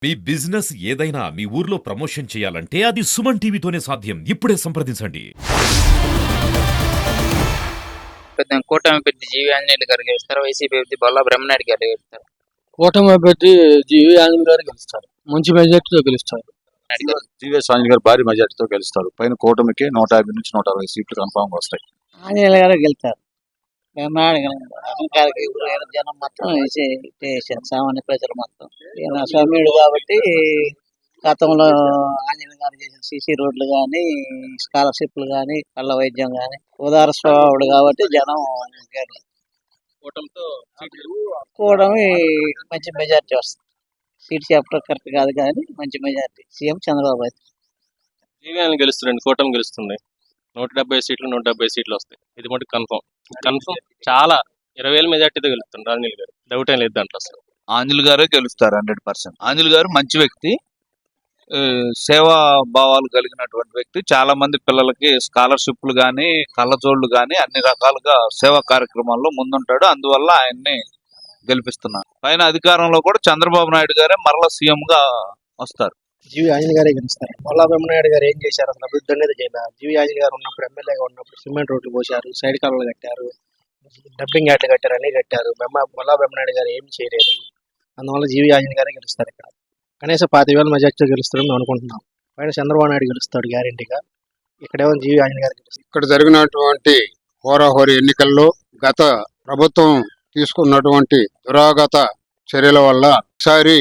మీ business ఏదైనా మీ ఊర్లో promotion చేయాలంటే అది సుమన్ టీవీతోనే సాధ్యం. ఇప్పుడే సంప్రదించండి. పెద్ద కూటమి పెట్టి జీవి ఆంజనేయులు గారు గెలుస్తారు. వైసీపీ అభ్యర్థి బొల్లా బ్రహ్మనాయుడు గారు గెలుస్తారు. కూటమి అభ్యర్థి జీవి ఆంజనేయులు గారు గెలుస్తారు. మంచి మెజార్టీతో గెలుస్తారు. జీవీఎస్ ఆంజనేయులు గారు భారీ మెజార్టీతో గెలుస్తారు. పైన కూటమికి 150 నుంచి 160 సీట్లు కన్ఫామ్ వస్తాయి. ఆంజనేయులు గారు గెలుస్తారు. బ్రహ్మనాయుడు జనం మొత్తం వేసేసారు, సామాన్య ప్రజలు మొత్తం. ఈయన సౌమ్యుడు కాబట్టి గతంలో ఆంజనేయులు గారు చేసిన సీసీ రోడ్లు కానీ, స్కాలర్షిప్లు కానీ, కళ్ళ వైద్యం కానీ ఉదార స్వభావుడు కాబట్టి జనం కూడమి మంచి మెజార్టీ వస్తుంది. సీట్ చెప్పడం కరెక్ట్ కాదు కానీ మంచి మెజార్టీ. సీఎం చంద్రబాబు అయితే జీవీఎన్ గెలుస్తుందండి. కూటమి గెలుస్తుంది. 170 సీట్లు 170 సీట్లు వస్తాయి. ఇది మటుకు కన్ఫర్మ్ చాలా 20,000 మెజార్టీతో గెలుస్తుంది ఆంజనేయులు గారు. డౌట్ ఏం లేదు దాంట్లో అసలు. ఆంజనేయులు గారే గెలుస్తారు 100%. ఆంజనేయులు గారు మంచి వ్యక్తి, సేవా భావాలు కలిగినటువంటి వ్యక్తి. చాలా మంది పిల్లలకి స్కాలర్షిప్లు కానీ, కళ్ళజోళ్లు కానీ అన్ని రకాలుగా సేవా కార్యక్రమాల్లో ముందుంటాడు. అందువల్ల ఆయన్ని గెలిపిస్తున్నారు. పైన అధికారంలో కూడా చంద్రబాబు నాయుడు గారే మరలా సీఎం గా వస్తారు. జీవి ఆంజనేయులు గారే గెలుస్తారు. బొల్లా బ్రహ్మనాయుడు గారు ఏం చేశారు? అసలు అభివృద్ధి అనేది చేయలేదు. జీవి ఆంజనేయులు గారు ఉన్నప్పుడు, ఎమ్మెల్యేగా ఉన్నప్పుడు సిమెంట్ రోడ్లు పోశారు, సైడ్ కాలువలు కట్టారు, డబ్బింగ్ యార్డ్లు కట్టారు, అన్ని కట్టారు. బొల్లా బ్రహ్మనాయుడు గారు ఏం చేయలేదు. అందువల్ల జీవి ఆంజనేయులు గారే గెలుస్తారు. ఇక్కడ కనీసం 25,000 మెజార్టీతో గెలుస్తారని మేము అనుకుంటున్నాం. పైన చంద్రబాబు నాయుడు గెలుస్తాడు గ్యారెంటీగా. ఇక్కడేమో జీవి ఆంజనేయులు గారు గెలుస్తారు. ఇక్కడ జరిగినటువంటి హోరాహోరీ ఎన్నికల్లో గత ప్రభుత్వం తీసుకున్నటువంటి దురాగత చర్యల వల్ల ఈసారి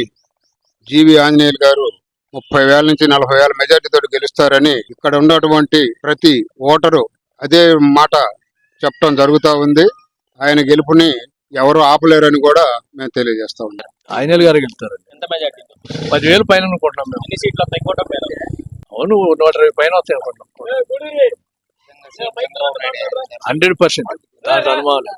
జీవి ఆంజనేయులు గారు 30,000 నుంచి 40,000 మెజార్టీతో గెలుస్తారని ఇక్కడ ఉన్నటువంటి ప్రతి ఓటరు అదే మాట చెప్పడం జరుగుతూ ఉంది. ఆయన గెలుపుని ఎవరు ఆపలేరని కూడా మేము తెలియజేస్తా ఉన్నాం. ఆంజనేయులు గారు గెలుస్తారు. ఎంత మెజార్టీ? 10,000 పైన అనుకుంటున్నాం మేము. ఎన్ని సీట్లు వస్తాయి కూటమి మీద? అవును, 120 పైన వస్తాయి అనుకుంటున్నాం. 100% దాంట్లో అనుమానం.